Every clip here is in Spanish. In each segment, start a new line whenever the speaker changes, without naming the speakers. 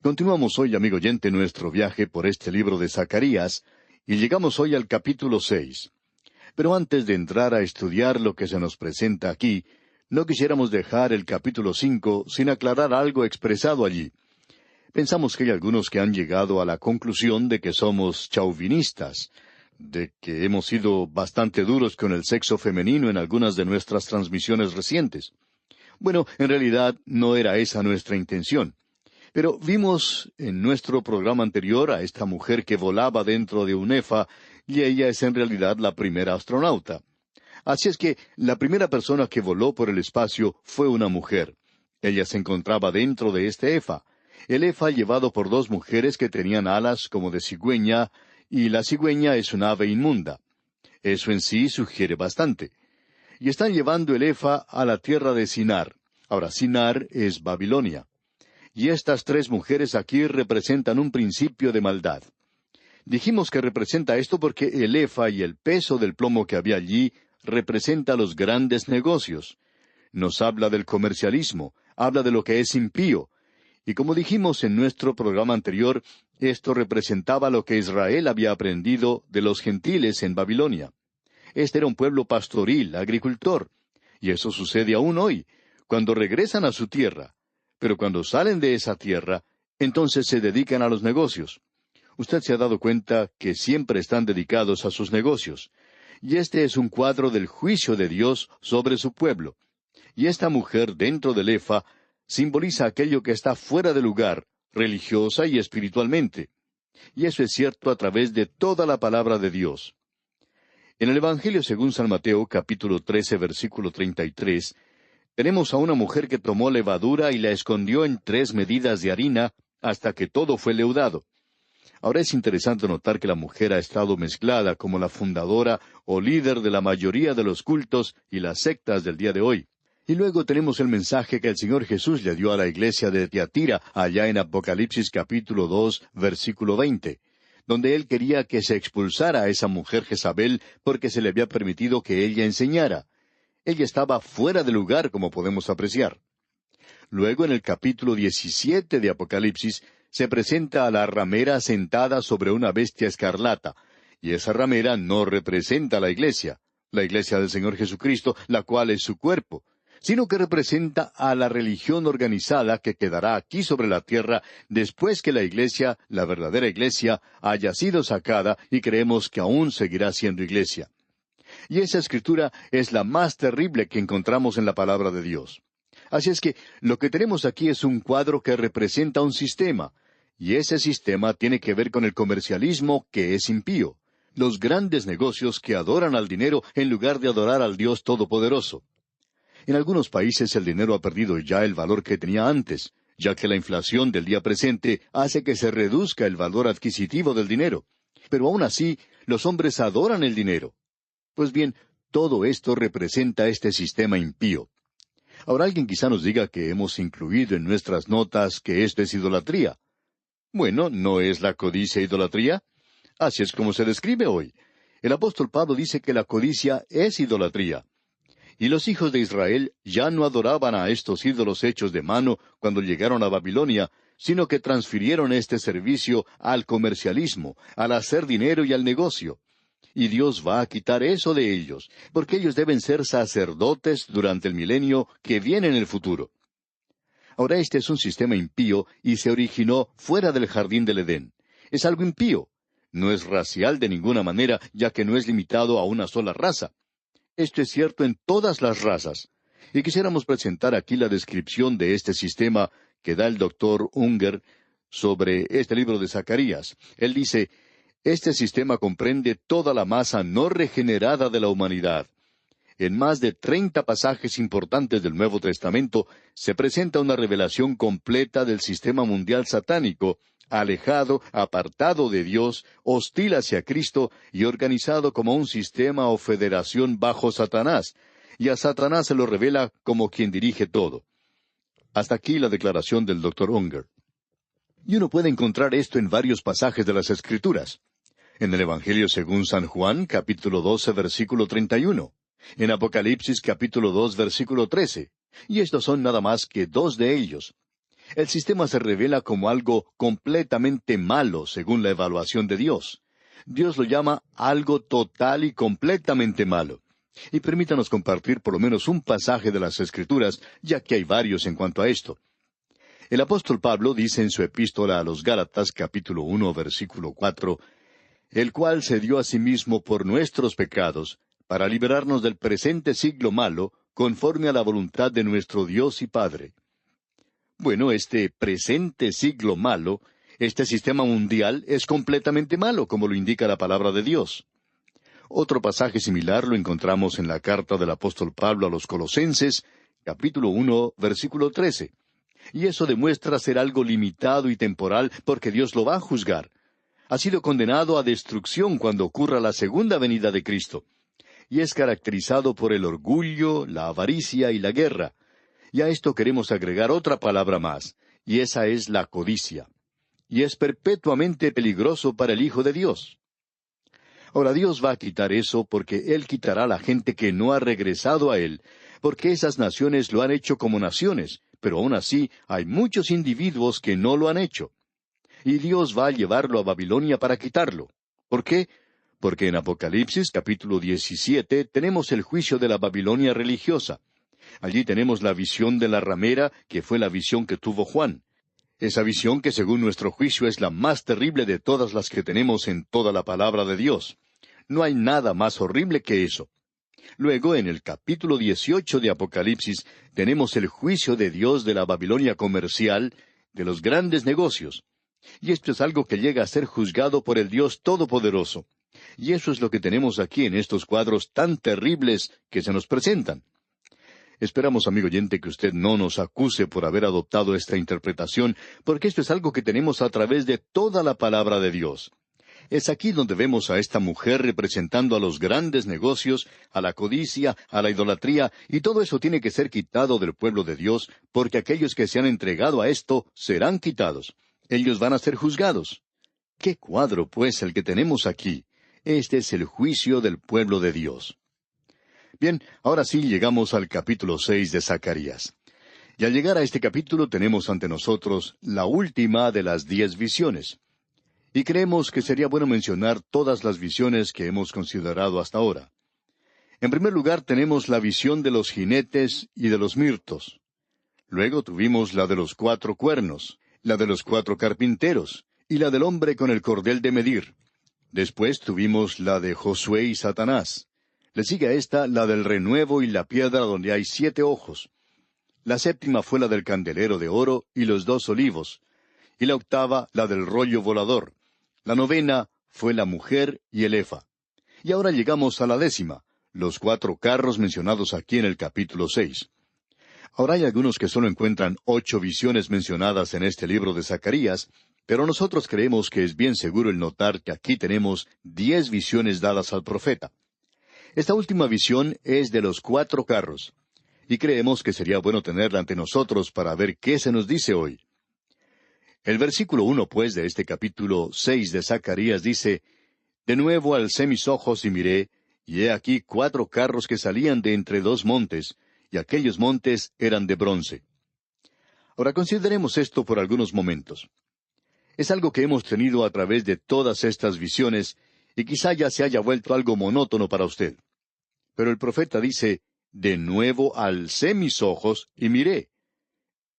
Continuamos hoy, amigo oyente, nuestro viaje por este libro de Zacarías, y llegamos hoy al capítulo 6. Pero antes de entrar a estudiar lo que se nos presenta aquí, no quisiéramos dejar el capítulo 5 sin aclarar algo expresado allí. Pensamos que hay algunos que han llegado a la conclusión de que somos chauvinistas, de que hemos sido bastante duros con el sexo femenino en algunas de nuestras transmisiones recientes. Bueno, en realidad no era esa nuestra intención. Pero vimos en nuestro programa anterior a esta mujer que volaba dentro de un EFA, y ella es en realidad la primera astronauta. Así es que la primera persona que voló por el espacio fue una mujer. Ella se encontraba dentro de este EFA. El EFA llevado por dos mujeres que tenían alas como de cigüeña, y la cigüeña es un ave inmunda. Eso en sí sugiere bastante. Y están llevando el EFA a la tierra de Sinar. Ahora, Sinar es Babilonia. Y estas tres mujeres aquí representan un principio de maldad. Dijimos que representa esto porque el EFA y el peso del plomo que había allí representa los grandes negocios. Nos habla del comercialismo, habla de lo que es impío. Y como dijimos en nuestro programa anterior, esto representaba lo que Israel había aprendido de los gentiles en Babilonia. Este era un pueblo pastoril, agricultor. Y eso sucede aún hoy, cuando regresan a su tierra. Pero cuando salen de esa tierra, entonces se dedican a los negocios. Usted se ha dado cuenta que siempre están dedicados a sus negocios. Y este es un cuadro del juicio de Dios sobre su pueblo. Y esta mujer dentro del EFA simboliza aquello que está fuera de lugar, religiosa y espiritualmente. Y eso es cierto a través de toda la palabra de Dios. En el Evangelio según San Mateo, capítulo 13, versículo 33, tenemos a una mujer que tomó levadura y la escondió en 3 medidas de harina hasta que todo fue leudado. Ahora es interesante notar que la mujer ha estado mezclada como la fundadora o líder de la mayoría de los cultos y las sectas del día de hoy. Y luego tenemos el mensaje que el Señor Jesús le dio a la iglesia de Tiatira, allá en Apocalipsis capítulo 2, versículo 20, donde él quería que se expulsara a esa mujer Jezabel porque se le había permitido que ella enseñara. Ella estaba fuera de lugar, como podemos apreciar. Luego, en el capítulo 17 de Apocalipsis, se presenta a la ramera sentada sobre una bestia escarlata, y esa ramera no representa a la iglesia del Señor Jesucristo, la cual es su cuerpo, sino que representa a la religión organizada que quedará aquí sobre la tierra después que la iglesia, la verdadera iglesia, haya sido sacada y creemos que aún seguirá siendo iglesia. Y esa escritura es la más terrible que encontramos en la palabra de Dios. Así es que lo que tenemos aquí es un cuadro que representa un sistema, y ese sistema tiene que ver con el comercialismo que es impío, los grandes negocios que adoran al dinero en lugar de adorar al Dios Todopoderoso. En algunos países el dinero ha perdido ya el valor que tenía antes, ya que la inflación del día presente hace que se reduzca el valor adquisitivo del dinero. Pero aún así, los hombres adoran el dinero. Pues bien, todo esto representa este sistema impío. Ahora alguien quizá nos diga que hemos incluido en nuestras notas que esto es idolatría. Bueno, ¿no es la codicia idolatría? Así es como se describe hoy. El apóstol Pablo dice que la codicia es idolatría. Y los hijos de Israel ya no adoraban a estos ídolos hechos de mano cuando llegaron a Babilonia, sino que transfirieron este servicio al comercialismo, al hacer dinero y al negocio. Y Dios va a quitar eso de ellos, porque ellos deben ser sacerdotes durante el milenio que viene en el futuro. Ahora este es un sistema impío y se originó fuera del jardín del Edén. Es algo impío. No es racial de ninguna manera, ya que no es limitado a una sola raza. Esto es cierto en todas las razas. Y quisiéramos presentar aquí la descripción de este sistema que da el doctor Unger sobre este libro de Zacarías. Él dice: este sistema comprende toda la masa no regenerada de la humanidad. En más de 30 pasajes importantes del Nuevo Testamento se presenta una revelación completa del sistema mundial satánico, alejado, apartado de Dios, hostil hacia Cristo y organizado como un sistema o federación bajo Satanás, y a Satanás se lo revela como quien dirige todo. Hasta aquí la declaración del Dr. Unger. Y uno puede encontrar esto en varios pasajes de las Escrituras. En el Evangelio según San Juan, capítulo 12, versículo 31. En Apocalipsis, capítulo 2, versículo 13. Y estos son nada más que 2 de ellos. El sistema se revela como algo completamente malo según la evaluación de Dios. Dios lo llama algo total y completamente malo. Y permítanos compartir por lo menos un pasaje de las Escrituras, ya que hay varios en cuanto a esto. El apóstol Pablo dice en su epístola a los Gálatas, capítulo 1, versículo 4, el cual se dio a sí mismo por nuestros pecados, para liberarnos del presente siglo malo, conforme a la voluntad de nuestro Dios y Padre. Bueno, este presente siglo malo, este sistema mundial, es completamente malo, como lo indica la palabra de Dios. Otro pasaje similar lo encontramos en la carta del apóstol Pablo a los Colosenses, capítulo 1, versículo 13. Y eso demuestra ser algo limitado y temporal, porque Dios lo va a juzgar. Ha sido condenado a destrucción cuando ocurra la segunda venida de Cristo. Y es caracterizado por el orgullo, la avaricia y la guerra. Y a esto queremos agregar otra palabra más, y esa es la codicia. Y es perpetuamente peligroso para el Hijo de Dios. Ahora Dios va a quitar eso porque Él quitará a la gente que no ha regresado a Él, porque esas naciones lo han hecho como naciones, pero aún así hay muchos individuos que no lo han hecho. Y Dios va a llevarlo a Babilonia para quitarlo. ¿Por qué? Porque en Apocalipsis capítulo 17 tenemos el juicio de la Babilonia religiosa. Allí tenemos la visión de la ramera, que fue la visión que tuvo Juan. Esa visión que según nuestro juicio es la más terrible de todas las que tenemos en toda la palabra de Dios. No hay nada más horrible que eso. Luego, en el capítulo 18 de Apocalipsis, tenemos el juicio de Dios de la Babilonia comercial, de los grandes negocios. Y esto es algo que llega a ser juzgado por el Dios Todopoderoso. Y eso es lo que tenemos aquí en estos cuadros tan terribles que se nos presentan. Esperamos, amigo oyente, que usted no nos acuse por haber adoptado esta interpretación, porque esto es algo que tenemos a través de toda la palabra de Dios. Es aquí donde vemos a esta mujer representando a los grandes negocios, a la codicia, a la idolatría, y todo eso tiene que ser quitado del pueblo de Dios, porque aquellos que se han entregado a esto serán quitados. Ellos van a ser juzgados. ¡Qué cuadro, pues, el que tenemos aquí! Este es el juicio del pueblo de Dios. Bien, ahora sí llegamos al capítulo 6 de Zacarías. Y al llegar a este capítulo tenemos ante nosotros la última de las 10 visiones. Y creemos que sería bueno mencionar todas las visiones que hemos considerado hasta ahora. En primer lugar tenemos la visión de los jinetes y de los mirtos. Luego tuvimos la de los 4 cuernos, la de los 4 carpinteros, y la del hombre con el cordel de medir. Después tuvimos la de Josué y Satanás. Le sigue a esta la del renuevo y la piedra donde hay 7 ojos. La séptima fue la del candelero de oro y los 2 olivos. Y la octava la del rollo volador. La novena fue la mujer y el efa. Y ahora llegamos a la 10ª, los 4 carros mencionados aquí en el capítulo 6. Ahora hay algunos que solo encuentran 8 visiones mencionadas en este libro de Zacarías, pero nosotros creemos que es bien seguro el notar que aquí tenemos 10 visiones dadas al profeta. Esta última visión es de los 4 carros, y creemos que sería bueno tenerla ante nosotros para ver qué se nos dice hoy. El versículo 1, pues, de este capítulo 6 de Zacarías dice, «De nuevo alcé mis ojos y miré, y he aquí 4 carros que salían de entre 2 montes, y aquellos montes eran de bronce». Ahora consideremos esto por algunos momentos. Es algo que hemos tenido a través de todas estas visiones, y quizá ya se haya vuelto algo monótono para usted. Pero el profeta dice, «De nuevo alcé mis ojos y miré».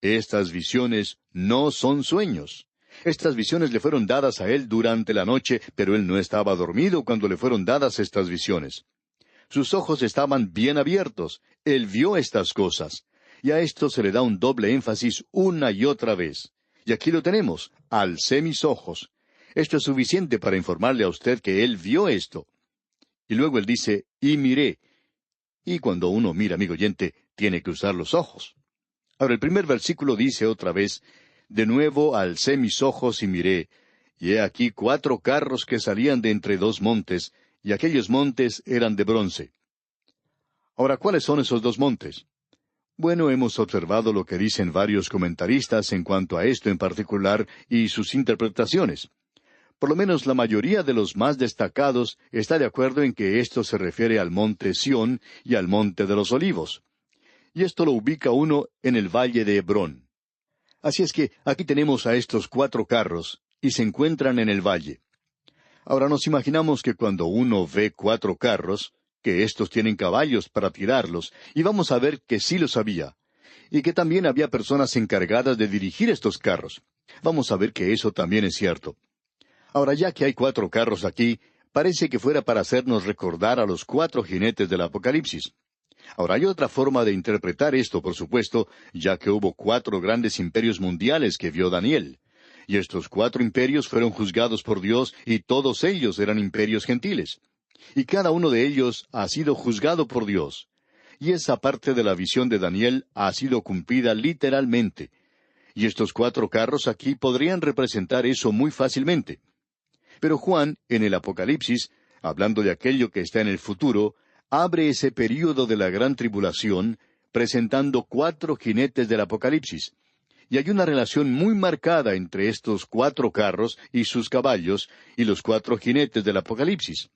Estas visiones no son sueños. Estas visiones le fueron dadas a él durante la noche, pero él no estaba dormido cuando le fueron dadas estas visiones. Sus ojos estaban bien abiertos. Él vio estas cosas. Y a esto se le da un doble énfasis una y otra vez. Y aquí lo tenemos. Alcé mis ojos. Esto es suficiente para informarle a usted que él vio esto. Y luego él dice, y miré. Y cuando uno mira, amigo oyente, tiene que usar los ojos. Ahora el primer versículo dice otra vez, «De nuevo alcé mis ojos y miré, y he aquí 4 carros que salían de entre 2 montes, y aquellos montes eran de bronce». Ahora, ¿cuáles son esos 2 montes? Bueno, hemos observado lo que dicen varios comentaristas en cuanto a esto en particular y sus interpretaciones. Por lo menos la mayoría de los más destacados está de acuerdo en que esto se refiere al monte Sión y al monte de los olivos. Y esto lo ubica uno en el valle de Hebrón. Así es que aquí tenemos a estos 4 carros, y se encuentran en el valle. Ahora nos imaginamos que cuando uno ve 4 carros, que estos tienen caballos para tirarlos, y vamos a ver que sí los había, y que también había personas encargadas de dirigir estos carros. Vamos a ver que eso también es cierto. Ahora, ya que hay 4 carros aquí, parece que fuera para hacernos recordar a los 4 jinetes del Apocalipsis. Ahora, hay otra forma de interpretar esto, por supuesto, ya que hubo 4 grandes imperios mundiales que vio Daniel. Y estos 4 imperios fueron juzgados por Dios, y todos ellos eran imperios gentiles. Y cada uno de ellos ha sido juzgado por Dios. Y esa parte de la visión de Daniel ha sido cumplida literalmente. Y estos 4 carros aquí podrían representar eso muy fácilmente. Pero Juan, en el Apocalipsis, hablando de aquello que está en el futuro, abre ese período de la gran tribulación, presentando 4 jinetes del Apocalipsis. Y hay una relación muy marcada entre estos 4 carros y sus caballos y los 4 jinetes del Apocalipsis.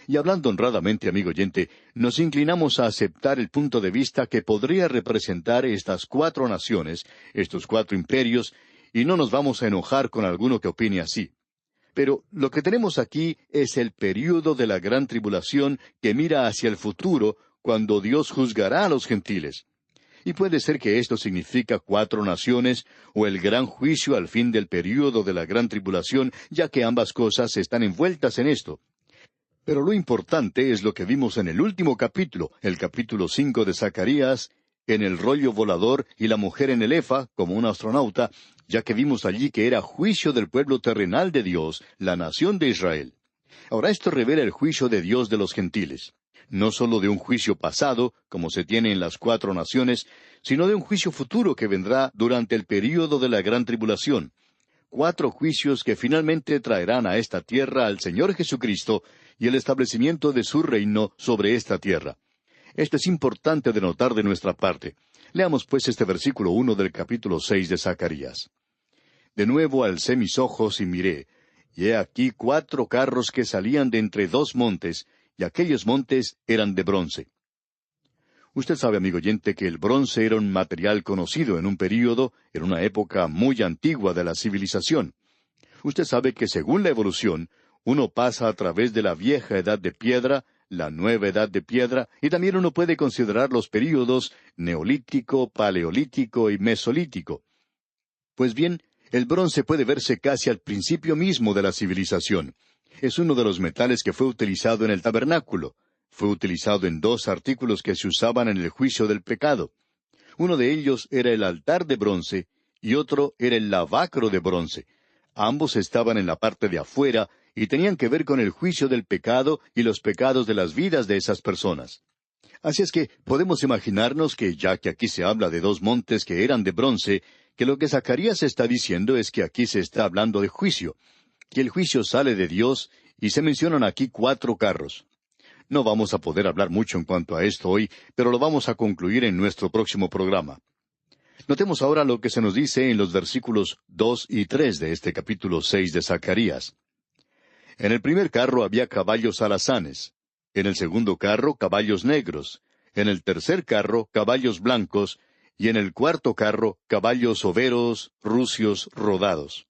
Y hablando honradamente, amigo oyente, nos inclinamos a aceptar el punto de vista que podría representar estas 4 naciones, estos 4 imperios, y no nos vamos a enojar con alguno que opine así. Pero lo que tenemos aquí es el período de la gran tribulación que mira hacia el futuro, cuando Dios juzgará a los gentiles. Y puede ser que esto significa 4 naciones, o el gran juicio al fin del período de la gran tribulación, ya que ambas cosas están envueltas en esto. Pero lo importante es lo que vimos en el último capítulo, el capítulo 5 de Zacarías, en el rollo volador y la mujer en el efa, como un astronauta, ya que vimos allí que era juicio del pueblo terrenal de Dios, la nación de Israel. Ahora esto revela el juicio de Dios de los gentiles. No sólo de un juicio pasado, como se tiene en las 4 naciones, sino de un juicio futuro que vendrá durante el período de la gran tribulación. 4 juicios que finalmente traerán a esta tierra al Señor Jesucristo y el establecimiento de su reino sobre esta tierra. Esto es importante de notar de nuestra parte. Leamos pues este versículo 1 del capítulo 6 de Zacarías. De nuevo alcé mis ojos y miré, y he aquí 4 carros que salían de entre 2 montes, y aquellos montes eran de bronce. Usted sabe, amigo oyente, que el bronce era un material conocido en un período, en una época muy antigua de la civilización. Usted sabe que según la evolución, uno pasa a través de la vieja edad de piedra, la nueva edad de piedra, y también uno puede considerar los períodos neolítico, paleolítico y mesolítico. Pues bien, el bronce puede verse casi al principio mismo de la civilización. Es uno de los metales que fue utilizado en el tabernáculo. Fue utilizado en 2 artículos que se usaban en el juicio del pecado. Uno de ellos era el altar de bronce y otro era el lavacro de bronce. Ambos estaban en la parte de afuera y tenían que ver con el juicio del pecado y los pecados de las vidas de esas personas. Así es que podemos imaginarnos que, ya que aquí se habla de 2 montes que eran de bronce, que lo que Zacarías está diciendo es que aquí se está hablando de juicio, que el juicio sale de Dios, y se mencionan aquí 4 carros. No vamos a poder hablar mucho en cuanto a esto hoy, pero lo vamos a concluir en nuestro próximo programa. Notemos ahora lo que se nos dice en los versículos 2 y 3 de este capítulo 6 de Zacarías. En el primer carro había caballos alazanes, en el segundo carro caballos negros, en el tercer carro caballos blancos, y en el cuarto carro caballos overos, rucios, rodados.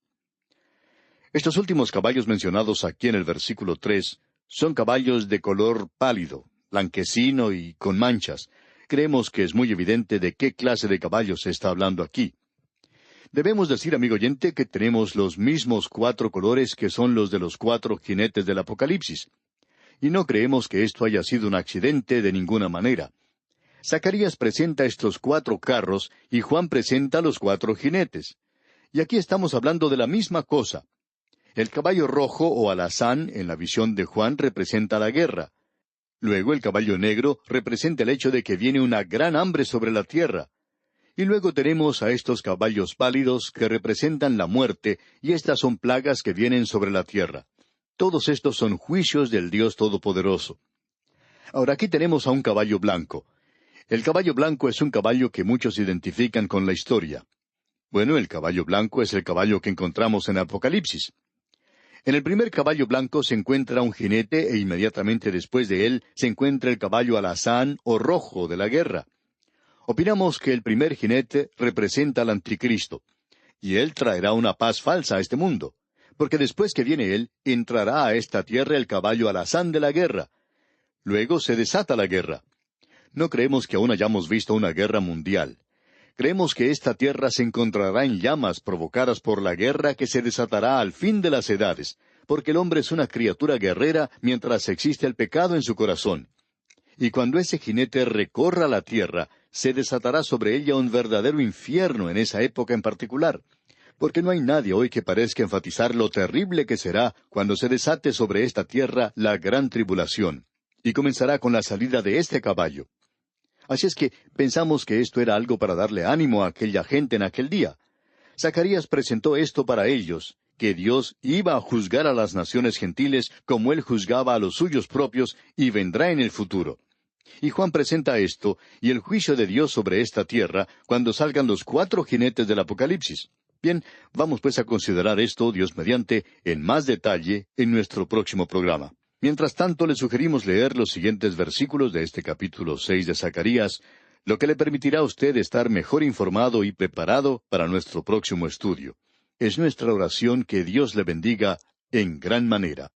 Estos últimos caballos mencionados aquí en el versículo 3 son caballos de color pálido, blanquecino y con manchas. Creemos que es muy evidente de qué clase de caballos se está hablando aquí. Debemos decir, amigo oyente, que tenemos los mismos 4 colores que son los de los 4 jinetes del Apocalipsis. Y no creemos que esto haya sido un accidente de ninguna manera. Zacarías presenta estos 4 carros y Juan presenta los 4 jinetes. Y aquí estamos hablando de la misma cosa. El caballo rojo o alazán en la visión de Juan representa la guerra. Luego el caballo negro representa el hecho de que viene una gran hambre sobre la tierra. Y luego tenemos a estos caballos pálidos que representan la muerte, y estas son plagas que vienen sobre la tierra. Todos estos son juicios del Dios Todopoderoso. Ahora aquí tenemos a un caballo blanco. El caballo blanco es un caballo que muchos identifican con la historia. Bueno, el caballo blanco es el caballo que encontramos en Apocalipsis. En el primer caballo blanco se encuentra un jinete e inmediatamente después de él se encuentra el caballo alazán o rojo de la guerra. Opinamos que el primer jinete representa al anticristo. y Él traerá una paz falsa a este mundo. Porque después que viene Él, entrará a esta tierra el caballo alazán de la guerra. Luego se desata la guerra. No creemos que aún hayamos visto una guerra mundial. Creemos que esta tierra se encontrará en llamas provocadas por la guerra que se desatará al fin de las edades, porque el hombre es una criatura guerrera mientras existe el pecado en su corazón. Y cuando ese jinete recorra la tierra, se desatará sobre ella un verdadero infierno en esa época en particular, porque no hay nadie hoy que parezca enfatizar lo terrible que será cuando se desate sobre esta tierra la gran tribulación, y comenzará con la salida de este caballo. Así es que pensamos que esto era algo para darle ánimo a aquella gente en aquel día. Zacarías presentó esto para ellos, que Dios iba a juzgar a las naciones gentiles como Él juzgaba a los suyos propios y vendrá en el futuro. Y Juan presenta esto y el juicio de Dios sobre esta tierra cuando salgan los 4 jinetes del Apocalipsis. Bien, vamos pues a considerar esto, Dios mediante, en más detalle en nuestro próximo programa. Mientras tanto, le sugerimos leer los siguientes versículos de este capítulo 6 de Zacarías, lo que le permitirá a usted estar mejor informado y preparado para nuestro próximo estudio. Es nuestra oración que Dios le bendiga en gran manera.